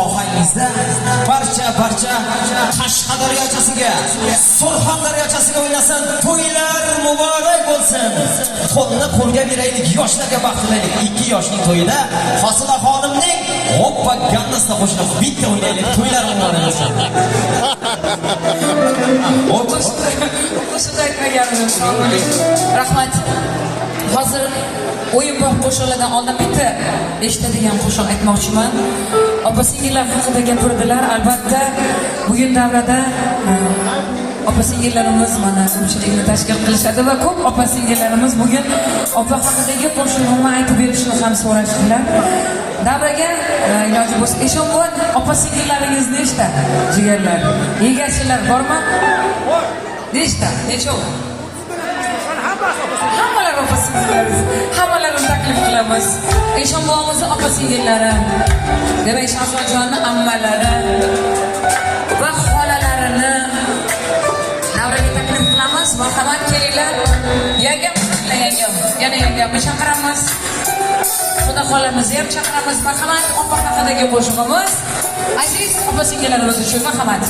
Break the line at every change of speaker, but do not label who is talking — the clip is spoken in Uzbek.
ohangizda barcha Qashqadaryochasiga, Surxondaryochasiga o'ynasin. To'ylar muborak bo'lsin. Qo'lni qo'lga beraylik, yoshlarga baxt tilaylik. 2 yoshning to'yida Hosila xonimning hoppa gannasida qo'shilib bitta o'ynaylik. To'ylar muborak bo'lsin.
O'shada aytmaganimiz rahmat. Hozir o'yin qo'shiqlardan oldin bitta eshitadigan qo'shiq aytmoqchiman. Opa-singillar haqida gapirdilar. Albatta, bugun davrada opa-singillarimiz mana ko'pchilikni tashkil qilishadi va ko'p opa-singillarimiz bugun opa haqidagi qo'shiqlarni aytib berishni ham so'rashdilar. Davraga iloji bo'lsa, Eshonboy opa-singillaringiz nechta? Jigarlar, egachilar bormi? Nechta? Nechov? Hammalar opa-singillarimiz. Hammalarini taklif qilamiz. Eshonboyimizni opa-singillari, demak Shahzodjonni ammalari va xolalarini davraga taklif qilamiz. Marhamat kelinglar. Yangam, yana yangamni chaqiramiz. Xudo xolamizni ham chaqiramiz. Marhamat, opa haqidagi qo'shig'imiz aziz opa-singillarimiz uchun marhamat.